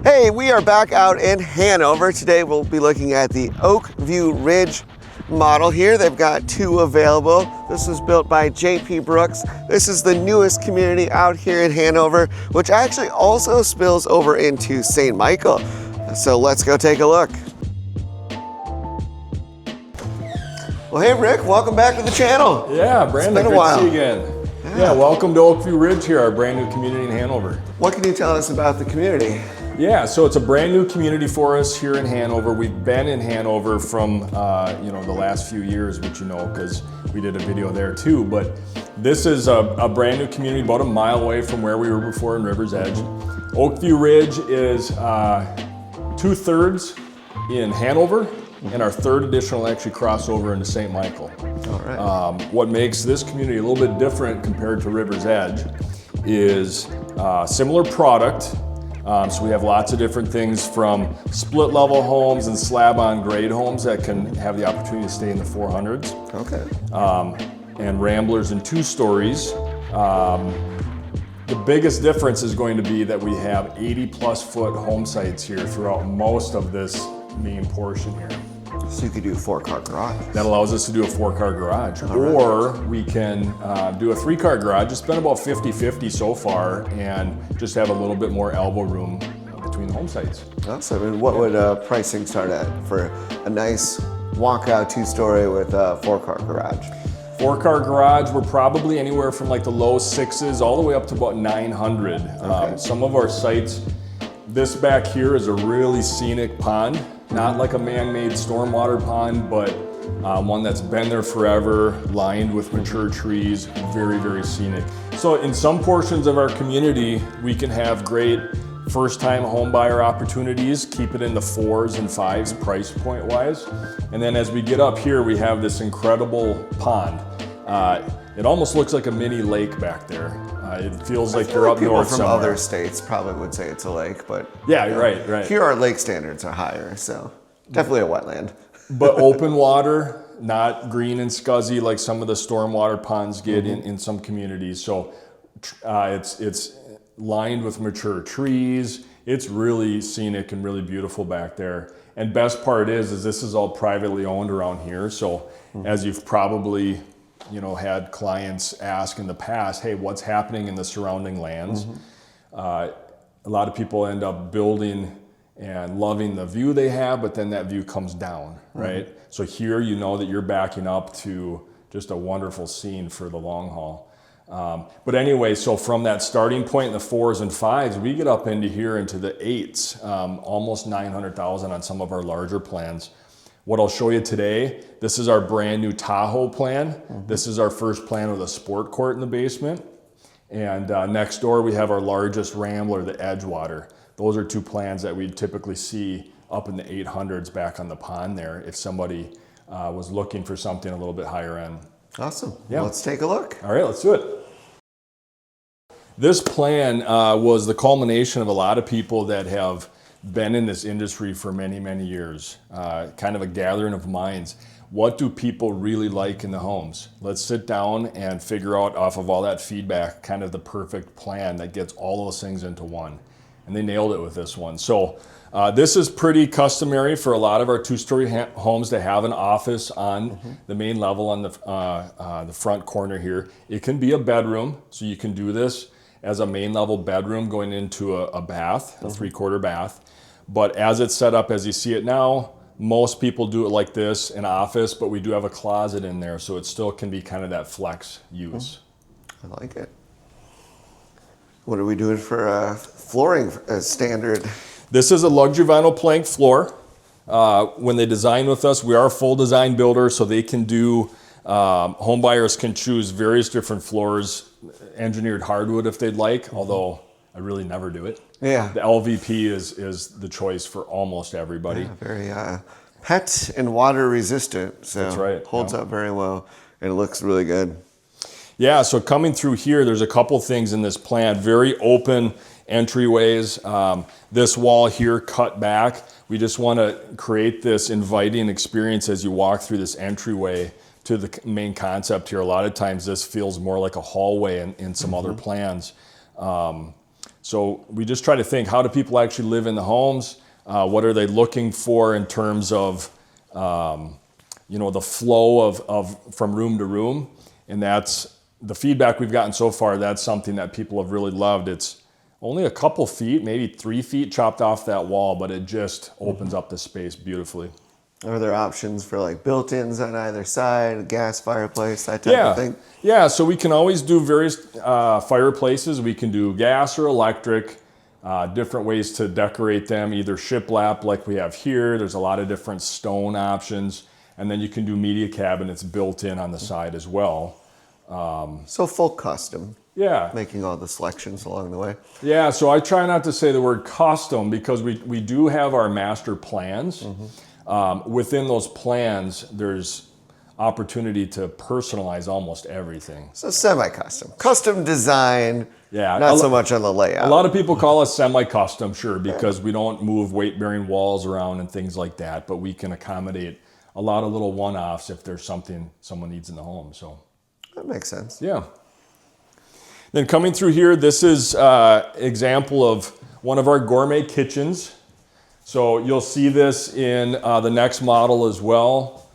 Hey, we are back out in Hanover. Today we'll be looking at the Oak View Ridge model here. They've got two available. This was built by J.P. Brooks. This is the newest community out here in Hanover, which actually also spills over into St. Michael. So let's go take a look. Well, hey Rick, welcome back to the channel. Yeah, Brandon, it's been a great while. to see you again. Yeah, welcome to Oak View Ridge here, our brand new community in Hanover. What can you tell us about the community? Yeah, so it's a brand new community for us here in Hanover. We've been in Hanover from the last few years, which you know, because we did a video there too. But this is a brand new community about a mile away from where we were before in River's Edge. Oak View Ridge is 2/3 in Hanover, and our third edition will actually cross over into St. Michael. All right. What makes this community a little bit different compared to River's Edge is similar product. So we have lots of different things from split level homes and slab on grade homes that can have the opportunity to stay in the 400s. Okay. And Ramblers in 2 stories. The biggest difference is going to be that we have 80+ foot home sites here throughout most of this main portion here. So you could do a 4-car garage. That allows us to do a 4-car garage. Or we can do a 3-car garage. It's been about 50-50 so far, and just have a little bit more elbow room between the home sites. Awesome. And what would pricing start at for a nice walkout 2-story with a 4-car garage? 4-car garage, we're probably anywhere from like the low 6s all the way up to about 900. Okay. Some of our sites, this back here is a really scenic pond. Not like a man-made stormwater pond, but one that's been there forever, lined with mature trees, very, very scenic. So in some portions of our community, we can have great first-time home buyer opportunities, keep it in the 4s and 5s price point-wise. And then as we get up here, we have this incredible pond. It almost looks like a mini lake back there. It feels like you're up north from somewhere. other states probably would say it's a lake, but yeah, you're right. Here our lake standards are higher, so definitely a wetland. But open water, not green and scuzzy like some of the stormwater ponds get in some communities. So it's lined with mature trees. It's really scenic and really beautiful back there. And best part is this is all privately owned around here. So as you've probably had clients ask in the past, hey, what's happening in the surrounding lands? A lot of people end up building and loving the view they have, but then that view comes down, right? So here you know that you're backing up to just a wonderful scene for the long haul. But anyway, so from that starting point in the 4s and 5s, we get up into here into the 8s, almost 900,000 on some of our larger plans. What I'll show you today, this is our brand new Tahoe plan. This is our first plan with a sport court in the basement. And next door we have our largest Rambler, the Edgewater. Those are 2 plans that we typically see up in the 800s back on the pond there if somebody was looking for something a little bit higher end. Awesome. Yeah. Let's take a look. All right, let's do it. This plan was the culmination of a lot of people that have been in this industry for many, many years, kind of a gathering of minds. What do people really like in the homes? Let's sit down and figure out off of all that feedback, kind of the perfect plan that gets all those things into one. And they nailed it with this one. So this is pretty customary for a lot of our 2-story homes to have an office on the main level on the front corner here. It can be a bedroom, so you can do this as a main level bedroom going into a bath, a 3/4 bath. But as it's set up as you see it now, most people do it like this, an office, but we do have a closet in there, so it still can be kind of that flex use. I like it. What are we doing for flooring as standard? This is a luxury vinyl plank floor. When they design with us, we are a full design builder, so they can do, home buyers can choose various different floors, engineered hardwood if they'd like, although I really never do it. Yeah. The LVP is the choice for almost everybody. Yeah, very pet and water resistant, so That's right. holds up very well, and it looks really good. Yeah, so coming through here, there's a couple things in this plan. Very open entryways. This wall here cut back. We just want to create this inviting experience as you walk through this entryway to the main concept here. A lot of times this feels more like a hallway in some other plans. So we just try to think, how do people actually live in the homes? What are they looking for in terms of, the flow of from room to room? And that's the feedback we've gotten so far. That's something that people have really loved. It's only a couple feet, maybe 3 feet chopped off that wall, but it just opens up the space beautifully. Are there options for like built-ins on either side, gas fireplace, that type of thing? Yeah, so we can always do various fireplaces. We can do gas or electric, different ways to decorate them, either shiplap like we have here. There's a lot of different stone options. And then you can do media cabinets built in on the side as well. So full custom. Yeah. Making all the selections along the way. Yeah, so I try not to say the word custom because we do have our master plans. Within those plans, there's opportunity to personalize almost everything. So semi-custom. Custom design, yeah, not so much on the layout. A lot of people call us semi-custom, sure, because we don't move weight-bearing walls around and things like that, but we can accommodate a lot of little one-offs if there's something someone needs in the home. So that makes sense. Yeah. Then coming through here, this is example of one of our gourmet kitchens. So you'll see this in the next model as well.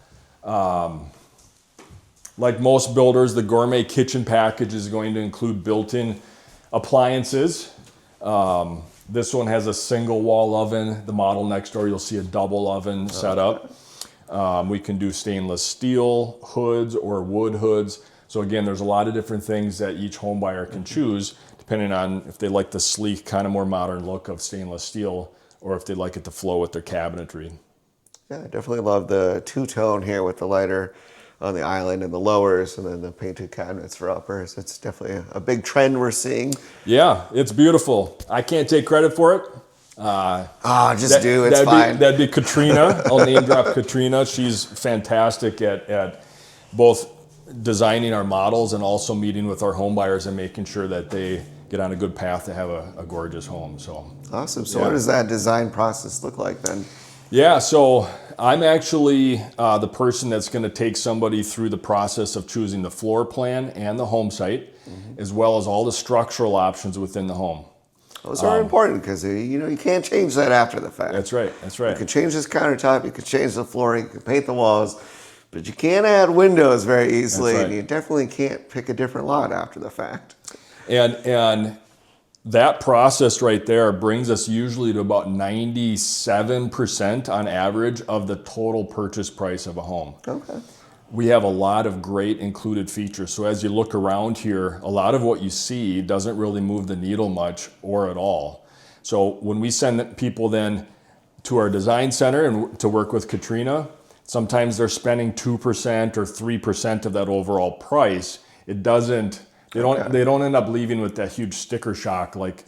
Like most builders, the gourmet kitchen package is going to include built-in appliances. This one has a single wall oven. The model next door, you'll see a double oven set up. We can do stainless steel hoods or wood hoods. So again, there's a lot of different things that each home buyer can choose depending on if they like the sleek, kind of more modern look of stainless steel or if they like it to flow with their cabinetry. Yeah, I definitely love the two-tone here with the lighter on the island and the lowers and then the painted cabinets for uppers. It's definitely a big trend we're seeing. Yeah, it's beautiful. I can't take credit for it. It's fine. That'd be Katrina. I'll name drop Katrina. She's fantastic at both designing our models and also meeting with our home buyers and making sure that they get on a good path to have a gorgeous home. So awesome. So what does that design process look like then? Yeah, so I'm actually the person that's going to take somebody through the process of choosing the floor plan and the home site, as well as all the structural options within the home. Those are important because you can't change that after the fact. That's right. That's right. You can change this countertop, you can change the flooring, you can paint the walls, but you can't add windows very easily, and you definitely can't pick a different lot after the fact. And that process right there brings us usually to about 97% on average of the total purchase price of a home. Okay. We have a lot of great included features. So as you look around here, a lot of what you see doesn't really move the needle much or at all. So when we send people then to our design center and to work with Katrina, sometimes they're spending 2% or 3% of that overall price. It doesn't. They don't end up leaving with that huge sticker shock like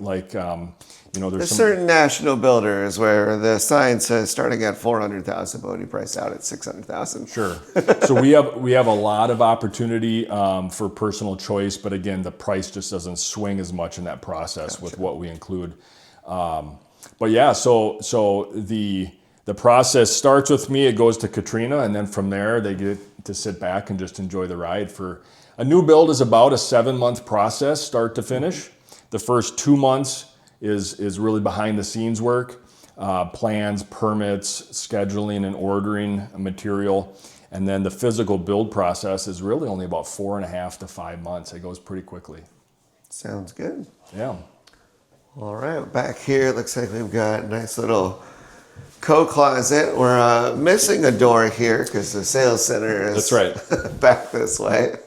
there's certain national builders where the sign says starting at $400,000, but when you price out at $600,000. Sure. So we have a lot of opportunity for personal choice, but again, the price just doesn't swing as much in that process with what we include. But yeah, so the process starts with me. It goes to Katrina, and then from there they get to sit back and just enjoy the ride. For a new build is about a 7-month process, start to finish. The first 2 months is really behind the scenes work, plans, permits, scheduling and ordering material. And then the physical build process is really only about 4.5 to 5 months. It goes pretty quickly. Sounds good. Yeah. All right, back here, it looks like we've got a nice little co-closet. We're missing a door here because the sales center is That's right. back this way.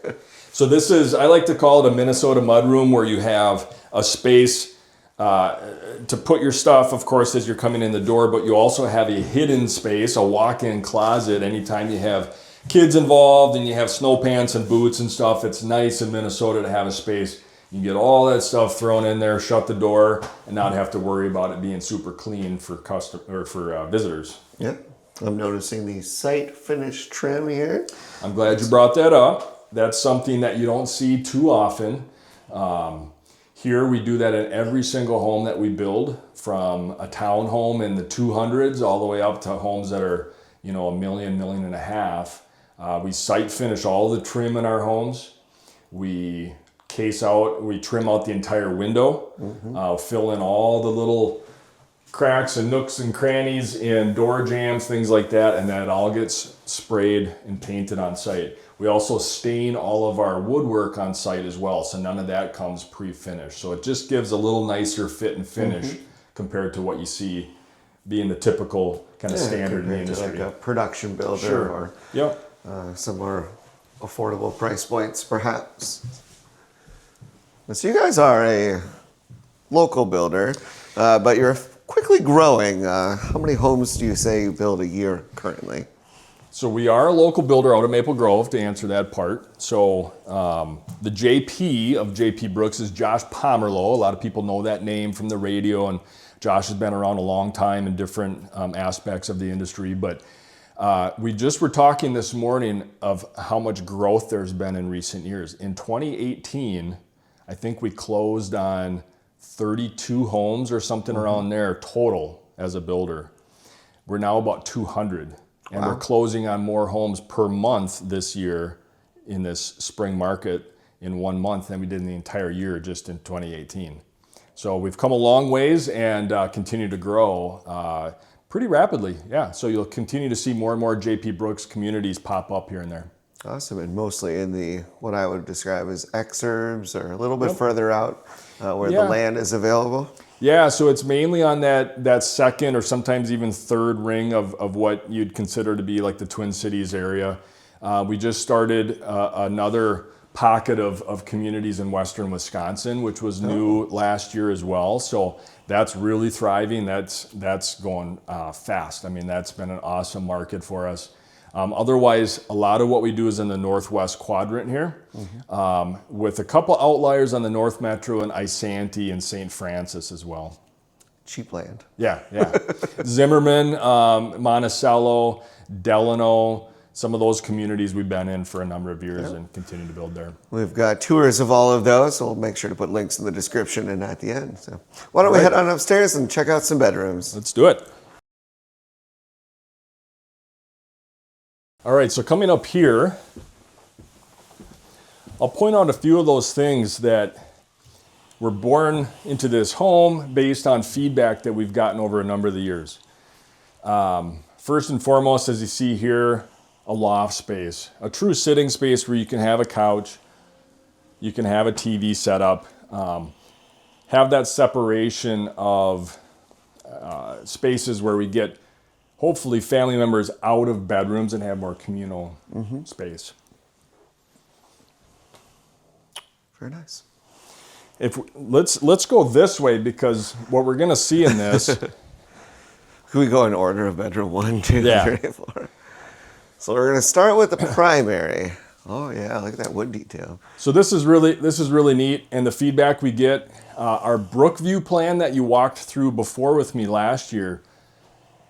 So this is, I like to call it a Minnesota mudroom, where you have a space to put your stuff, of course, as you're coming in the door, but you also have a hidden space, a walk-in closet. Anytime you have kids involved and you have snow pants and boots and stuff, it's nice in Minnesota to have a space. You can get all that stuff thrown in there, shut the door, and not have to worry about it being super clean for visitors. Yep. I'm noticing the site finish trim here. I'm glad you brought that up. That's something that you don't see too often. Here we do that in every single home that we build, from a townhome in the 200s all the way up to homes that are, $1 million, $1.5 million. We site finish all the trim in our homes. We case out, we trim out the entire window, fill in all the little cracks and nooks and crannies and door jams, things like that, and that all gets sprayed and painted on site. We also stain all of our woodwork on site as well, so none of that comes pre-finished. So it just gives a little nicer fit and finish compared to what you see being the typical kind of standard in the industry. Like a production builder or some more affordable price points, perhaps. So you guys are a local builder, but you're quickly growing. How many homes do you say you build a year currently? So we are a local builder out of Maple Grove, to answer that part. So the JP of JP Brooks is Josh Pomerlow. A lot of people know that name from the radio, and Josh has been around a long time in different aspects of the industry. But we just were talking this morning of how much growth there's been in recent years. In 2018, I think we closed on 32 homes or something around there total as a builder. We're now about 200. And we're closing on more homes per month this year in this spring market in 1 month than we did in the entire year just in 2018. So we've come a long ways and continue to grow pretty rapidly. Yeah, so you'll continue to see more and more JP Brooks communities pop up here and there. Awesome, and mostly in the, what I would describe as exurbs or a little bit further out where the land is available. Yeah, so it's mainly on that second or sometimes even third ring of what you'd consider to be like the Twin Cities area. We just started another pocket of communities in western Wisconsin, which was new last year as well. So that's really thriving. That's going fast. I mean, that's been an awesome market for us. Otherwise, a lot of what we do is in the northwest quadrant here, with a couple outliers on the North Metro and Isanti and St. Francis as well. Cheap land. Yeah. Zimmerman, Monticello, Delano, some of those communities we've been in for a number of years and continue to build there. We've got tours of all of those, so we'll make sure to put links in the description and at the end. So why don't we head on upstairs and check out some bedrooms? Let's do it. All right, so coming up here, I'll point out a few of those things that were born into this home based on feedback that we've gotten over a number of the years. First and foremost, as you see here, a loft space, a true sitting space where you can have a couch, you can have a TV set up, have that separation of spaces where we get hopefully family members out of bedrooms and have more communal space. Very nice. Let's go this way, because what we're gonna see in this. Can we go in order of bedroom 1, 2, 3, 4? So we're gonna start with the primary. Oh yeah, look at that wood detail. So this is really neat, and the feedback we get, our Brookview plan that you walked through before with me last year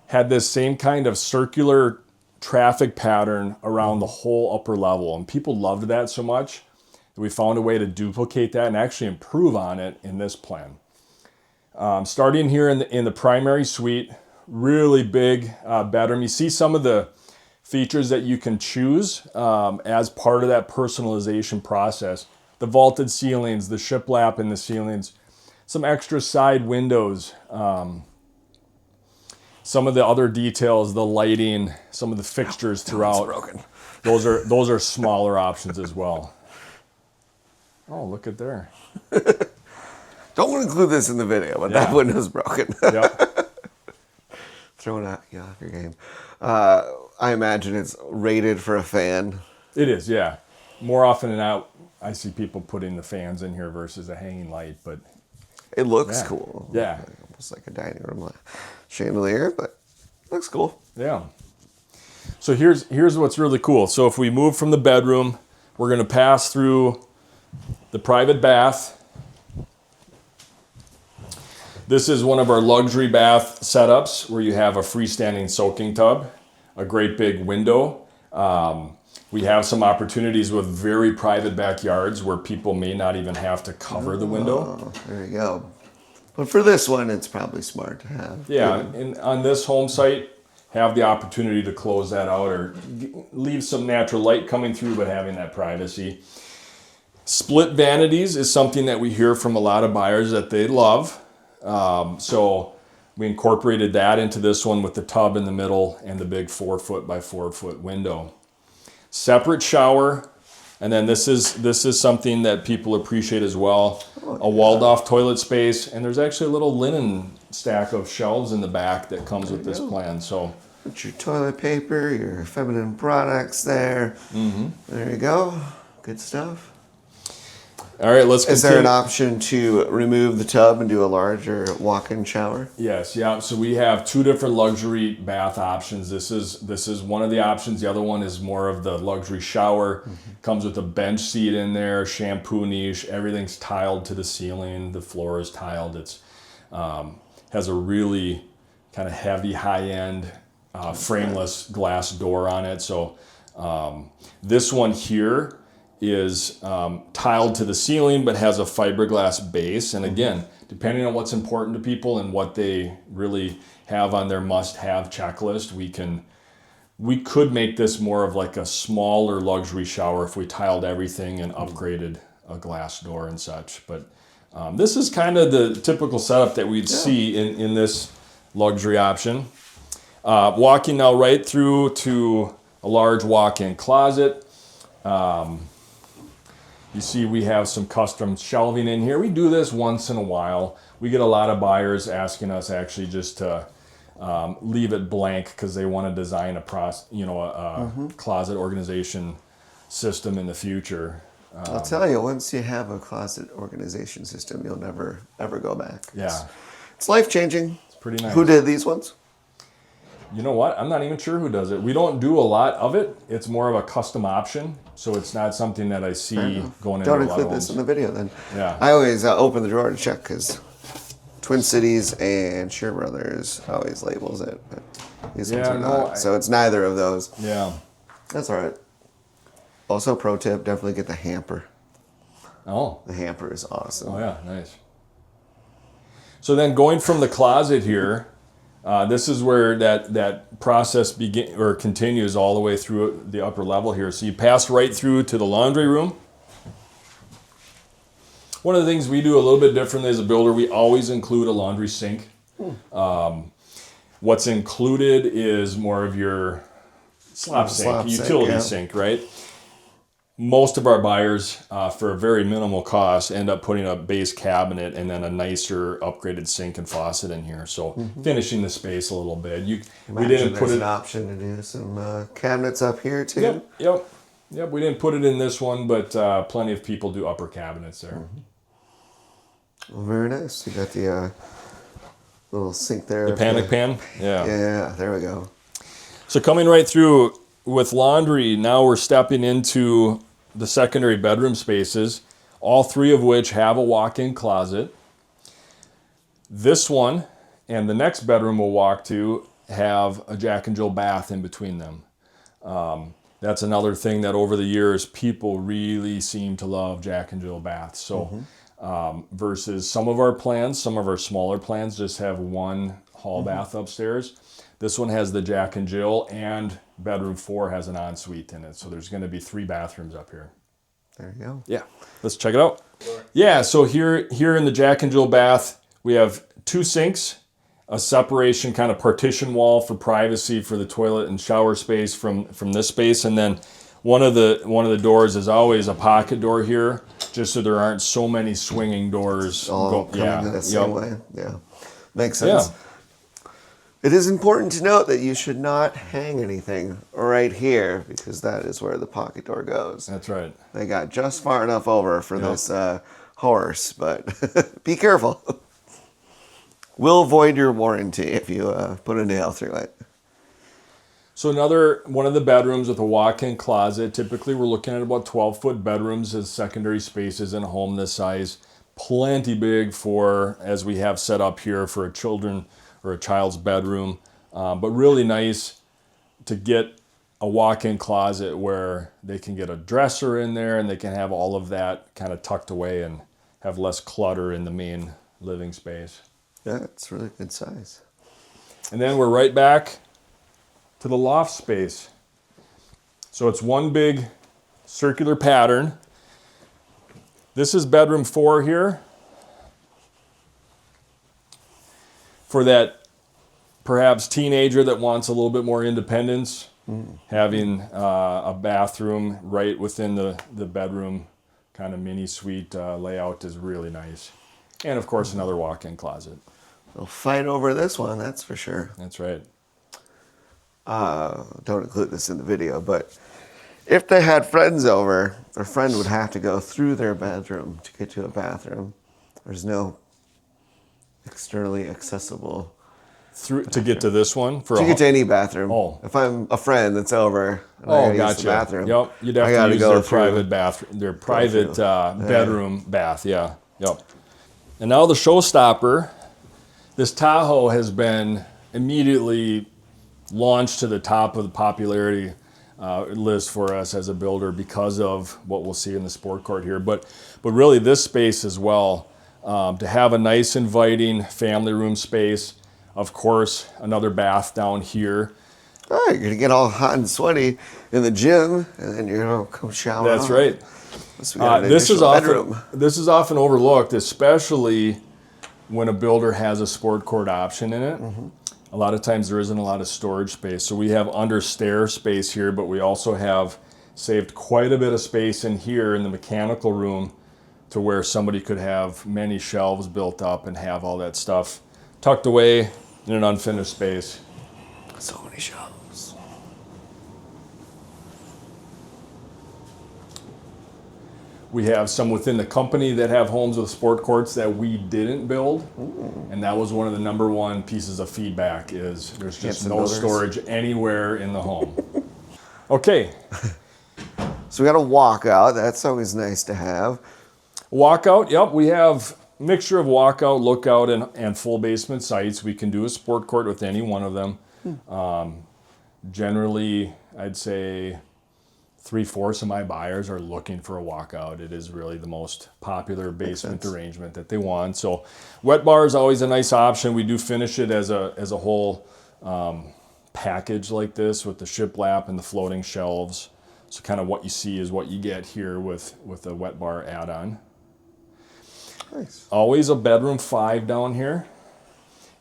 had this same kind of circular traffic pattern around the whole upper level. And people loved that so much that we found a way to duplicate that and actually improve on it in this plan. Starting here in the primary suite, really big bedroom. You see some of the features that you can choose as part of that personalization process. The vaulted ceilings, the shiplap in the ceilings, some extra side windows, some of the other details, the lighting, some of the fixtures throughout. Broken. Those are smaller options as well. Oh, look at there. Don't want to include this in the video, but that window's broken. Throwing out you off your game. I imagine it's rated for a fan. It is, yeah. More often than not, I see people putting the fans in here versus a hanging light, but it looks cool. Yeah. Almost like a dining room chandelier, but looks cool. Yeah. So here's what's really cool. So if we move from the bedroom, we're going to pass through the private bath. This is one of our luxury bath setups where you have a freestanding soaking tub, a great big window. We have some opportunities with very private backyards where people may not even have to cover the window. There you go. But for this one, it's probably smart to have. Yeah, and on this home site, have the opportunity to close that out or leave some natural light coming through, but having that privacy. Split vanities is something that we hear from a lot of buyers that they love. So we incorporated that into this one with the tub in the middle and the big 4 foot by 4 foot window. Separate shower, and then this is something that people appreciate as well. A walled off toilet space, and there's actually a little linen stack of shelves in the back that comes with this plan. So put your toilet paper, your feminine products there. There you go. Good stuff. All right, let's continue. Is there an option to remove the tub and do a larger walk-in shower? Yes, yeah. So we have 2 different luxury bath options. This is one of the options. The other one is more of the luxury shower. Comes with a bench seat in there, shampoo niche. Everything's tiled to the ceiling. The floor is tiled. It's has a really kind of heavy, high-end frameless glass door on it. So this one here is tiled to the ceiling but has a fiberglass base. And again, depending on what's important to people and what they really have on their must-have checklist, we could make this more of like a smaller luxury shower if we tiled everything and upgraded a glass door and such. But this is kind of the typical setup that we'd see in this luxury option. Walking now right through to a large walk-in closet. You see we have some custom shelving in here. We do this once in a while. We get a lot of buyers asking us actually just to leave it blank because they want to design a closet organization system in the future. I'll tell you, once you have a closet organization system, you'll never, ever go back. It's life-changing. It's pretty nice. Who did these ones? You know what? I'm not even sure who does it. We don't do a lot of it. It's more of a custom option, so it's not something that I see going into a lot of homes. Don't include this in the video then. Yeah. I always open the drawer to check because Twin Cities and Shear Brothers always labels it, but these ones are not. So it's neither of those. Yeah. That's all right. Also, pro tip, definitely get the hamper. Oh. The hamper is awesome. Oh, yeah, nice. So then going from the closet here, this is where that process continues all the way through the upper level here. So you pass right through to the laundry room. One of the things we do a little bit differently as a builder, we always include a laundry sink. What's included is more of your slop sink, utility sink, right? Most of our buyers, for a very minimal cost, end up putting a base cabinet and then a nicer upgraded sink and faucet in here. So finishing the space a little bit. We didn't put an option to do some cabinets up here too. Yep. We didn't put it in this one, but plenty of people do upper cabinets there. Well, very nice. You got the little sink there. The panic pan. Yeah. There we go. So coming right through with laundry, now we're stepping into the secondary bedroom spaces, all 3 of which have a walk-in closet. This one and the next bedroom we'll walk to have a Jack and Jill bath in between them. That's another thing that over the years people really seem to love, Jack and Jill baths. So versus some of our plans, some of our smaller plans just have one hall bath upstairs. This one has the Jack and Jill, and bedroom 4 has an ensuite in it. So there's going to be 3 bathrooms up here. There you go. Yeah, let's check it out. Yeah, so here in the Jack and Jill bath, we have 2 sinks, a separation kind of partition wall for privacy for the toilet and shower space from this space, and then one of the doors is always a pocket door here, just so there aren't so many swinging doors. All coming the same way. Yeah, makes sense. Yeah. It is important to note that you should not hang anything right here because that is where the pocket door goes. That's right. They got just far enough over for this horse, but be careful. Will void your warranty if you put a nail through it. So another one of the bedrooms with a walk-in closet. Typically we're looking at about 12-foot bedrooms as secondary spaces in a home this size. Plenty big for, as we have set up here, for a child's bedroom, but really nice to get a walk-in closet where they can get a dresser in there and they can have all of that kind of tucked away and have less clutter in the main living space. Yeah, it's really good size. And then we're right back to the loft space. So it's one big circular pattern. This is bedroom 4 here. For that perhaps teenager that wants a little bit more independence, having a bathroom right within the bedroom kind of mini suite layout is really nice. And of course, another walk-in closet. They'll fight over this one, that's for sure. That's right. Don't include this in the video, but if they had friends over, their friend would have to go through their bedroom to get to a bathroom. There's no externally accessible To get to this one? To get to any bathroom. Oh. If I'm a friend that's over and I gotta use the bathroom, Yep, you'd have to use their private bathroom, their private bedroom bath, yeah. Yep. And now the showstopper, this Tahoe has been immediately launched to the top of the popularity list for us as a builder because of what we'll see in the sport court here. But really this space as well, to have a nice inviting family room space. Of course, another bath down here. Oh, you're gonna get all hot and sweaty in the gym, and then you're gonna come shower. That's right. This is often overlooked, especially when a builder has a sport court option in it. A lot of times there isn't a lot of storage space. So we have under stair space here, but we also have saved quite a bit of space in here in the mechanical room to where somebody could have many shelves built up and have all that stuff tucked away in an unfinished space. So many shelves. We have some within the company that have homes with sport courts that we didn't build. And that was one of the #1 pieces of feedback is there's just no storage anywhere in the home. Okay. So we got a walkout. That's always nice to have. Walkout, yep. We have a mixture of walkout, lookout, and full basement sites. We can do a sport court with any one of them. Generally, I'd say 3/4 of my buyers are looking for a walkout. It is really the most popular basement arrangement that they want. So wet bar is always a nice option. We do finish it as a whole package like this with the shiplap and the floating shelves. So kind of what you see is what you get here with the wet bar add-on. Nice. Always a bedroom 5 down here.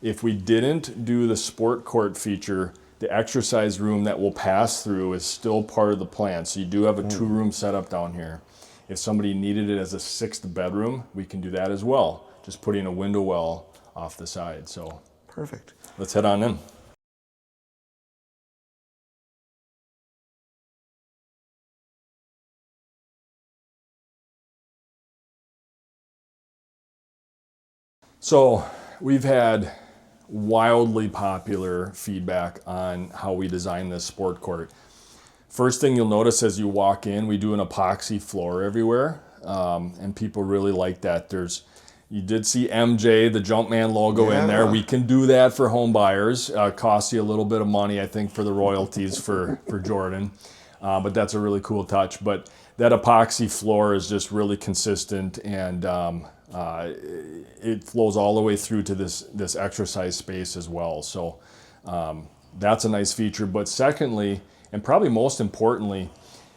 If we didn't do the sport court feature, the exercise room that we'll pass through is still part of the plan. So you do have a 2-room setup down here. If somebody needed it as a 6th bedroom, we can do that as well. Just putting a window well off the side. So perfect. Let's head on in. So we've had wildly popular feedback on how we design this sport court. First thing you'll notice as you walk in, we do an epoxy floor everywhere, and people really like that. You did see MJ, the Jumpman logo in there. We can do that for home buyers. Costs you a little bit of money, I think, for the royalties for Jordan, but that's a really cool touch. But that epoxy floor is just really consistent, and it flows all the way through to this exercise space as well. So that's a nice feature. But secondly, and probably most importantly,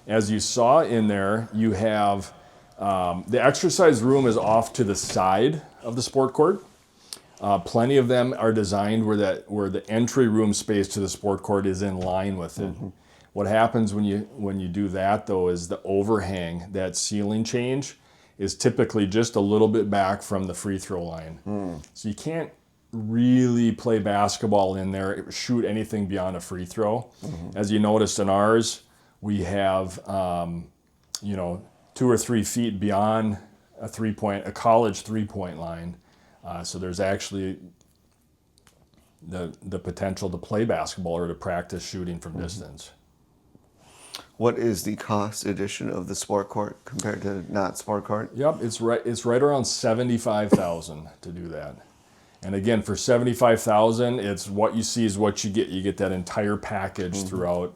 as you saw in there, you have the exercise room is off to the side of the sport court. Plenty of them are designed where the entry room space to the sport court is in line with it. What happens when you do that though is the overhang, that ceiling change, is typically just a little bit back from the free throw line. So you can't really play basketball in there, shoot anything beyond a free throw. As you noticed in ours, we have 2 or 3 feet beyond a college 3-point line. So there's actually the potential to play basketball or to practice shooting from distance. What is the cost addition of the sport court compared to not sport court? Yep, it's right around $75,000 to do that. And again, for $75,000, it's what you see is what you get. You get that entire package throughout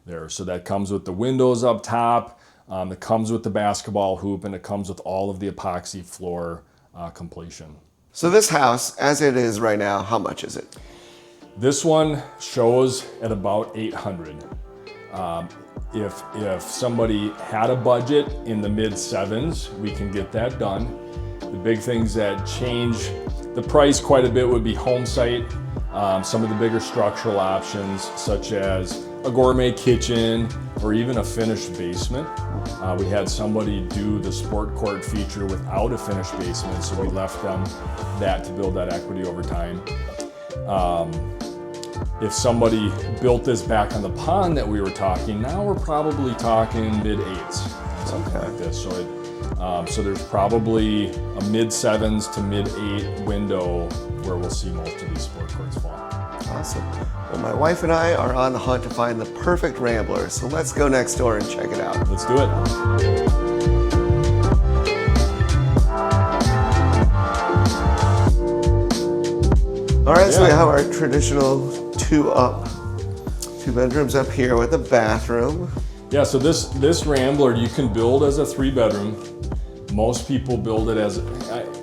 there. So that comes with the windows up top, it comes with the basketball hoop, and it comes with all of the epoxy floor completion. So this house, as it is right now, how much is it? This one shows at about $800. if somebody had a budget in the mid sevens, we can get that done. The big things that change the price quite a bit would be home site, some of the bigger structural options such as a gourmet kitchen or even a finished basement. We had somebody do the sport court feature without a finished basement, so we left them that to build that equity over time. If somebody built this back on the pond that we were talking, now we're probably talking mid eights, something like this. So there's probably a mid sevens to mid eight window where we'll see most of these sport courts fall. Awesome. Well, my wife and I are on the hunt to find the perfect Rambler, so let's go next door and check it out. Let's do it. All right, so we have our traditional two bedrooms up here with a bathroom. Yeah, so this Rambler you can build as a 3-bedroom. Most people build it as,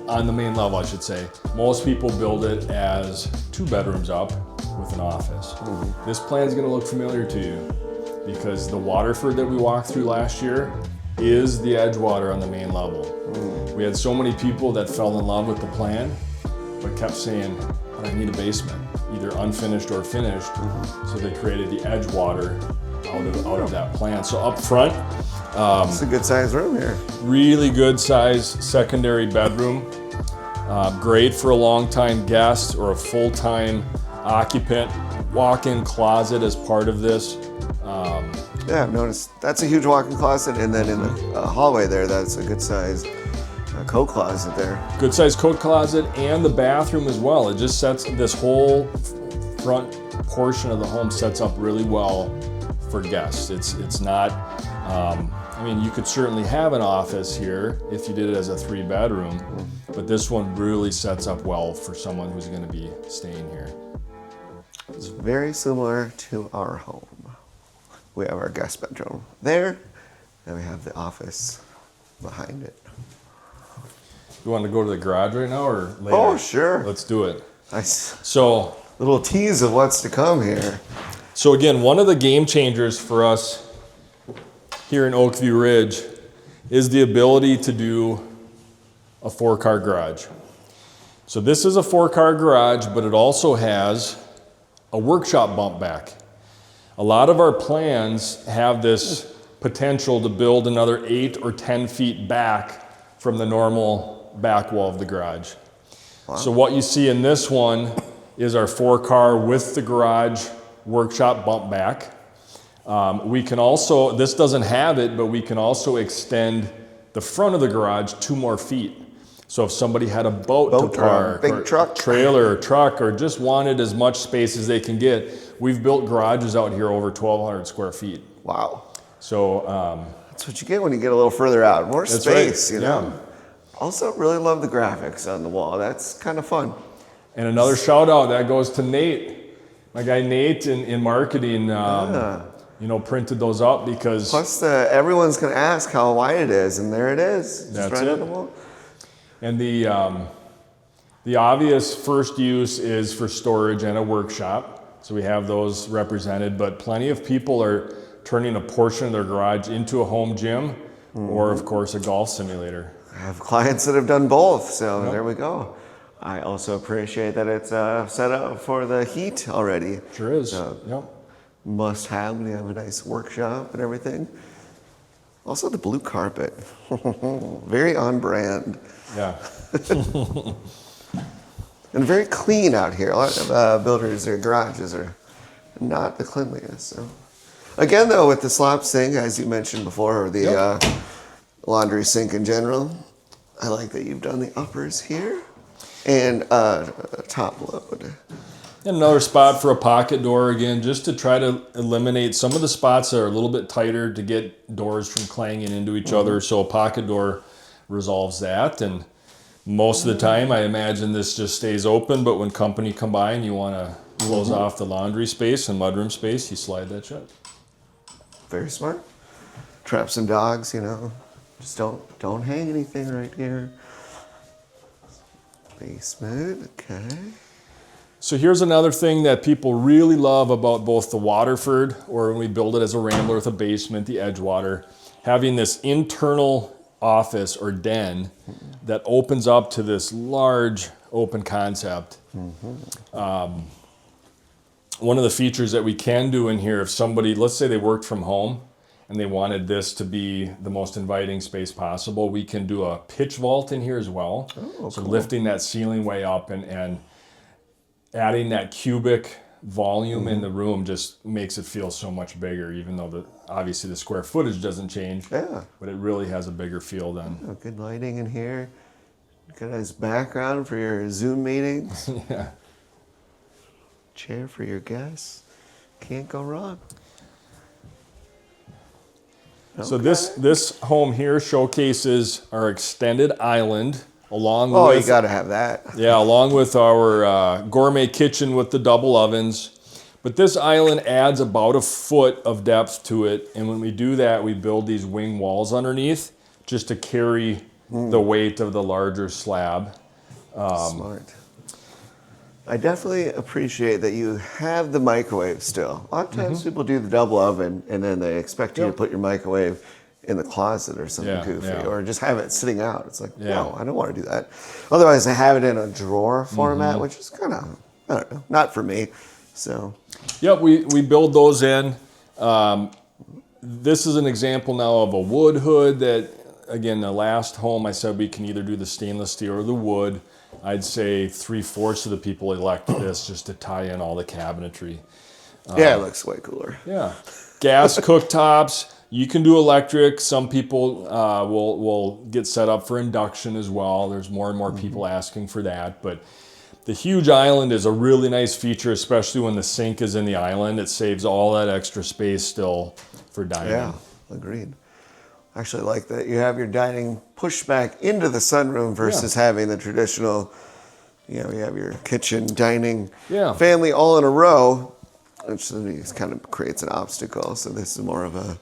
on the main level I should say, most people build it as 2 bedrooms up with an office. Mm-hmm. This plan is gonna look familiar to you because the Waterford that we walked through last year is the Edgewater on the main level. Mm. We had so many people that fell in love with the plan, but kept saying, but I need a basement, either unfinished or finished. Mm-hmm. So they created the Edgewater out of that plan. So up front, it's a good sized room here. Really good size secondary bedroom. Great for a long time guest or a full-time occupant. Walk-in closet as part of this. Yeah, I've noticed that's a huge walk-in closet, and then in the hallway there, that's a good size coat closet there. Good size coat closet and the bathroom as well. It just sets this whole front portion of the home sets up really well for guests. It's not, I mean, you could certainly have an office here if you did it as a 3-bedroom, but this one really sets up well for someone who's going to be staying here. It's very similar to our home. We have our guest bedroom there, and we have the office behind it. You want to go to the garage right now or later? Oh, sure. Let's do it. Nice. So, little tease of what's to come here. So again, one of the game changers for us here in Oakview Ridge is the ability to do a 4-car garage. So this is a 4-car garage, but it also has a workshop bump back. A lot of our plans have this potential to build another 8 or 10 feet back from the normal back wall of the garage. Wow. So what you see in this one is our 4-car with the garage workshop bump back. We can also, this doesn't have it, but we can also extend the front of the garage 2 more feet. So if somebody had a boat to park, big truck, trailer, or truck, or just wanted as much space as they can get, we've built garages out here over 1,200 square feet. Wow. So that's what you get when you get a little further out. More space, right. You know. Yeah. Also, really love the graphics on the wall. That's kind of fun. And another shout out that goes to Nate. My guy Nate in marketing, you know, printed those up because... Plus, everyone's going to ask how wide it is, and there it is. Just that's right it. on the wall. And the obvious first use is for storage and a workshop. So we have those represented, but plenty of people are turning a portion of their garage into a home gym or, of course, a golf simulator. I have clients that have done both, so there we go. I also appreciate that it's set up for the heat already. Sure is. Must have when you have a nice workshop and everything. Also the blue carpet. Very on brand. Yeah. And very clean out here. A lot of builders, their garages are not the cleanliest. So. Again, though, with the slop sink, as you mentioned before, or the laundry sink in general, I like that you've done the uppers here. And top load. And another spot for a pocket door, again, just to try to eliminate some of the spots that are a little bit tighter to get doors from clanging into each other. So a pocket door resolves that. And most of the time, I imagine this just stays open, but when company come by and you want to close off the laundry space and mudroom space, you slide that shut. Very smart. Trap some dogs, you know. Just don't hang anything right here. Basement, okay. So here's another thing that people really love about both the Waterford, or when we build it as a Rambler with a basement, the Edgewater, having this internal office or den that opens up to this large open concept. One of the features that we can do in here, if somebody, let's say they worked from home and they wanted this to be the most inviting space possible, we can do a pitch vault in here as well. Oh, so cool. lifting that ceiling way up and adding that cubic volume in the room just makes it feel so much bigger, even though obviously the square footage doesn't change. Yeah. But it really has a bigger feel then. Oh, good lighting in here. Got a nice background for your Zoom meetings. Yeah. Chair for your guests. Can't go wrong. So Okay. this home here showcases our extended island along Oh, with you got to have that. yeah, along with our gourmet kitchen with the double ovens. But this island adds about a foot of depth to it, and when we do that, we build these wing walls underneath just to carry the weight of the larger slab. Smart. I definitely appreciate that you have the microwave still. A lot of times people do the double oven and then they expect you to put your microwave in the closet or something Yeah, goofy, yeah. or just have it sitting out. It's like, Yeah. no, I don't want to do that. Otherwise, I have it in a drawer format, which is kind of, I don't know, not for me. So, Yep, we build those in. This is an example now of a wood hood that, again, the last home I said we can either do the stainless steel or the wood. I'd say 3/4 of the people elect this just to tie in all the cabinetry. yeah, it looks way cooler. Yeah, gas cooktops. You can do electric. Some people will get set up for induction as well. There's more and more people asking for that. But the huge island is a really nice feature, especially when the sink is in the island. It saves all that extra space still for dining. Yeah, agreed. I actually like that you have your dining pushed back into the sunroom versus having the traditional, you have your kitchen, dining, family all in a row, which kind of creates an obstacle. So this is more of a...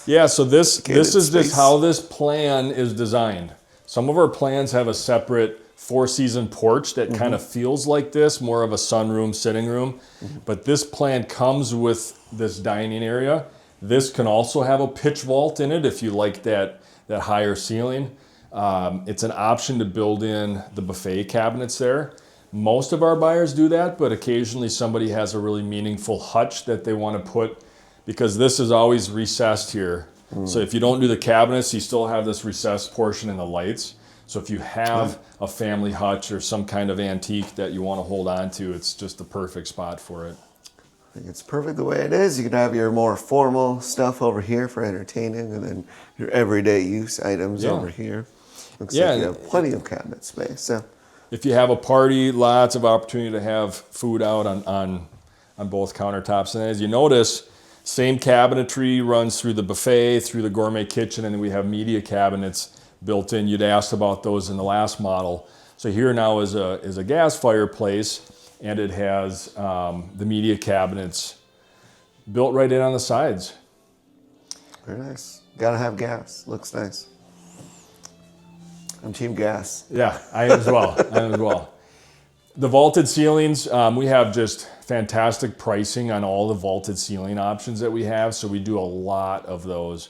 Yeah, so this is space. just how this plan is designed. Some of our plans have a separate four-season porch that kind of feels like this, more of a sunroom, sitting room. But this plan comes with this dining area. This can also have a pitch vault in it if you like that higher ceiling. It's an option to build in the buffet cabinets there. Most of our buyers do that, but occasionally somebody has a really meaningful hutch that they want to put, because this is always recessed here. So if you don't do the cabinets, you still have this recessed portion in the lights. So if you have a family hutch or some kind of antique that you want to hold on to, it's just the perfect spot for it. I think it's perfect the way it is. You can have your more formal stuff over here for entertaining, and then your everyday use items over here. Looks like you have plenty of cabinet space. So if you have a party, lots of opportunity to have food out on both countertops. And as you notice, same cabinetry runs through the buffet, through the gourmet kitchen, and then we have media cabinets built in. You'd asked about those in the last model. So here now is a gas fireplace, and it has the media cabinets built right in on the sides. very nice. Gotta have gas. Looks nice. I'm team gas. Yeah, I am as well. The vaulted ceilings, we have just fantastic pricing on all the vaulted ceiling options that we have, so we do a lot of those.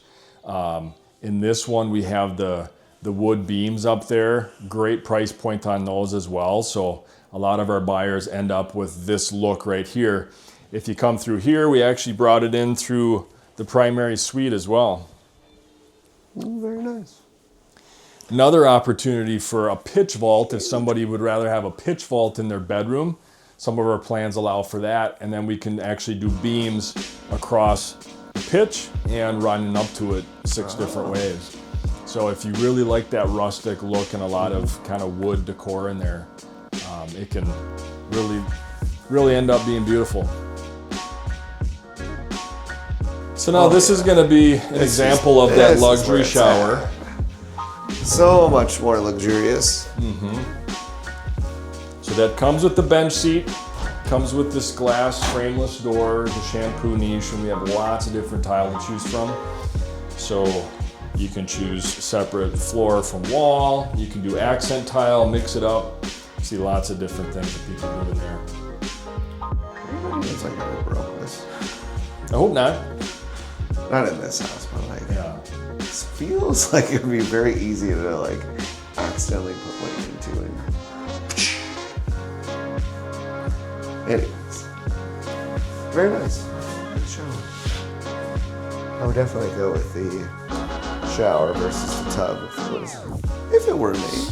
In this one, we have the wood beams up there. Great price point on those as well. So a lot of our buyers end up with this look right here. If you come through here, we actually brought it in through the primary suite as well. Very nice. Another opportunity for a pitch vault, if somebody would rather have a pitch vault in their bedroom, some of our plans allow for that, and then we can actually do beams across the pitch and running up to it 6 different ways. So if you really like that rustic look and a lot of kind of wood decor in there, it can really end up being beautiful. So now this is going to be an example of that luxury shower. So much more luxurious. So that comes with the bench seat, comes with this glass frameless door, the shampoo niche, and we have lots of different tile to choose from. So you can choose separate floor from wall, you can do accent tile, mix it up. See lots of different things that people do in there. seems like I broke this. I hope not. Not in this house, but like, Yeah. this feels like it would be very easy to like accidentally put weight into it. Anyways, very nice. Good shower. I would definitely go with the shower versus the tub if it were me.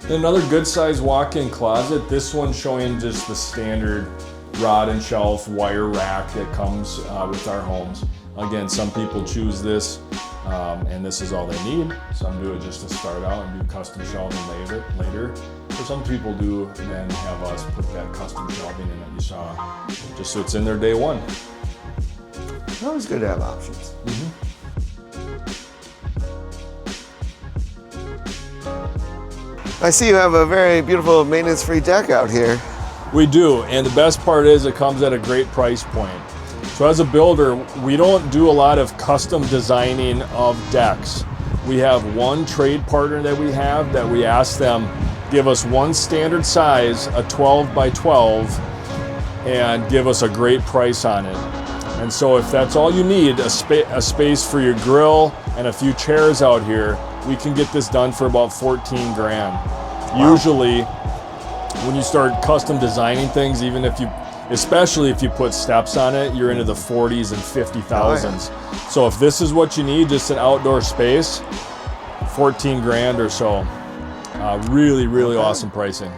Another good sized walk-in closet. This one's showing just the standard rod and shelf wire rack that comes with our homes. Again, some people choose this and this is all they need. Some do it just to start out and do custom shelving later. Or some people do then have us put that custom shelving in that you saw, just so it's in there day one. It's always good to have options. I see you have a very beautiful maintenance-free deck out here. We do, and the best part is it comes at a great price point. So as a builder, we don't do a lot of custom designing of decks. We have one trade partner that we ask them, give us one standard size, a 12 by 12, and give us a great price on it. And so if that's all you need, a space for your grill and a few chairs out here, we can get this done for about 14 grand. Wow. Usually, when you start custom designing things, especially if you put steps on it, you're into the 40s and 50,000s. Oh, yeah. So if this is what you need, just an outdoor space, 14 grand or so. Really, really awesome pricing.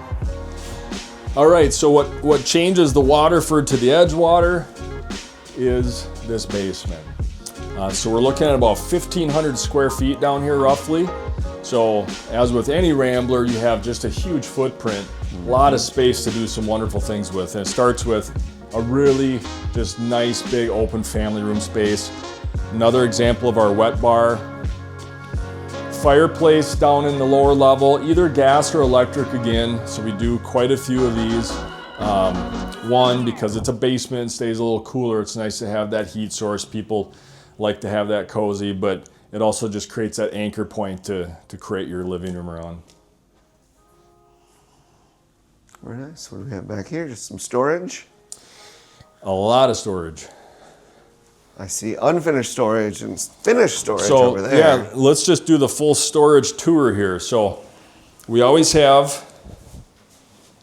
All right, so what changes the Waterford to the Edgewater is this basement. So we're looking at about 1,500 square feet down here roughly. So as with any Rambler, you have just a huge footprint, a lot of space to do some wonderful things with. And it starts with a really just nice big open family room space. Another example of our wet bar. Fireplace down in the lower level, either gas or electric again. So we do quite a few of these. One, because it's a basement, stays a little cooler. It's nice to have that heat source. People like to have that cozy, but it also just creates that anchor point to create your living room around. Very nice. What do we have back here? Just some storage? A lot of storage. I see unfinished storage and finished storage over there. Yeah, let's just do the full storage tour here. So we always have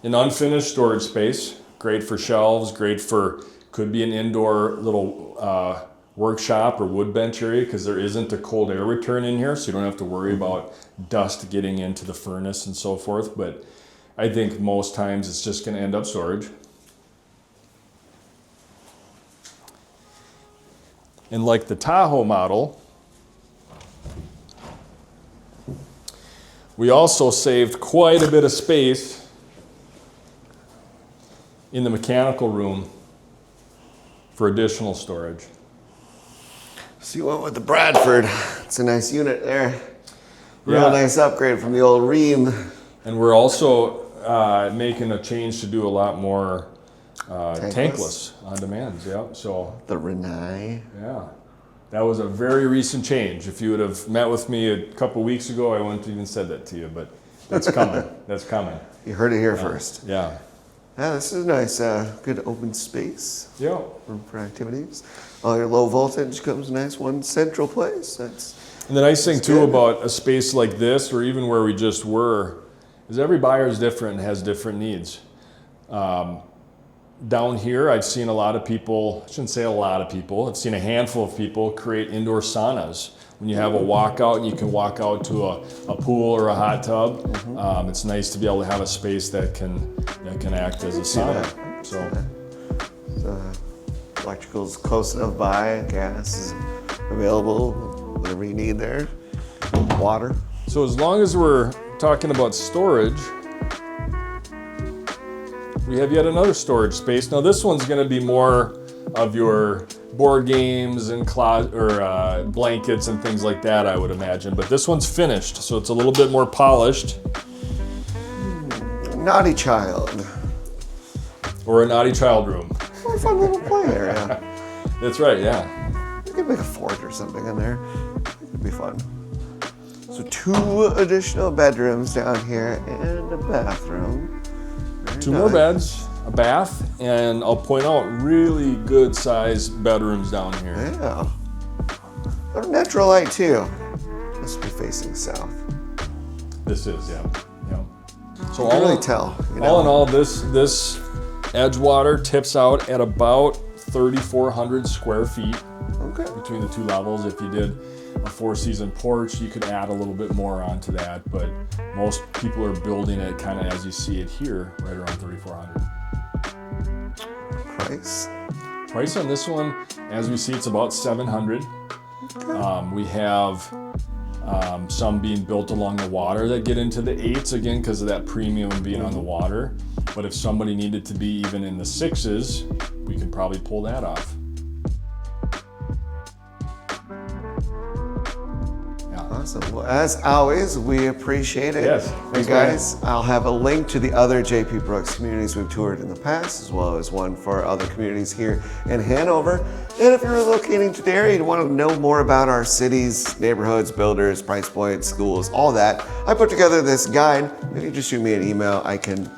an unfinished storage space. Great for shelves, could be an indoor little workshop or wood bench area because there isn't a cold air return in here, so you don't have to worry about dust getting into the furnace and so forth. But I think most times it's just going to end up storage. And like the Tahoe model, we also saved quite a bit of space in the mechanical room for additional storage. So you went with the Bradford. It's a nice unit there. Real nice upgrade from the old Ream. And we're also making a change to do a lot more tankless on demands. Yeah. So the Renai. Yeah, that was a very recent change. If you would have met with me a couple weeks ago, I wouldn't have even said that to you. But that's coming. That's coming. You heard it here first. Yeah. Yeah, this is nice. Good open space. Yeah. For activities. All your low voltage comes nice. One central place. And the nice thing too about a space like this, or even where we just were, is every buyer is different and has different needs. Down here, I've seen a lot of people, I shouldn't say a lot of people, I've seen a handful of people create indoor saunas. When you have a walkout and you can walk out to a pool or a hot tub, it's nice to be able to have a space that can act as a sauna. So electrical's close enough by, gas is available, whatever you need there, water. So as long as we're talking about storage, we have yet another storage space. Now this one's going to be more of your board games and blankets and things like that, I would imagine. But this one's finished, so it's a little bit more polished. Naughty child. Or a naughty child room. Or a fun little play area. That's right, yeah. You could make a fort or something in there. It'd be fun. So 2 additional bedrooms down here and a bathroom. Two more beds. a bath, and I'll point out really good sized bedrooms down here. Yeah. A natural light too. Must be facing south. This is, yeah. So You can really tell. All in all, this Edgewater tips out at about 3,400 square feet. Okay. Between the two levels. If you did a 4-season porch, you could add a little bit more onto that, but most people are building it kind of as you see it here, right around 3,400. Price on this one, as we see, it's about 700. Okay. We have some being built along the water that get into the 8s again because of that premium being on the water. But if somebody needed to be even in the 6s, we could probably pull that off. Awesome. Well, as always, we appreciate it. Yes. And guys, I'll have a link to the other J.P. Brooks communities we've toured in the past, as well as one for other communities here in Hanover. And if you're relocating to the area and want to know more about our cities, neighborhoods, builders, price points, schools, all that, I put together this guide. If you just shoot me an email, I can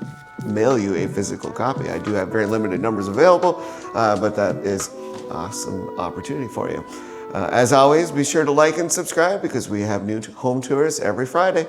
mail you a physical copy. I do have very limited numbers available, but that is an awesome opportunity for you. As always, be sure to like and subscribe because we have new home tours every Friday.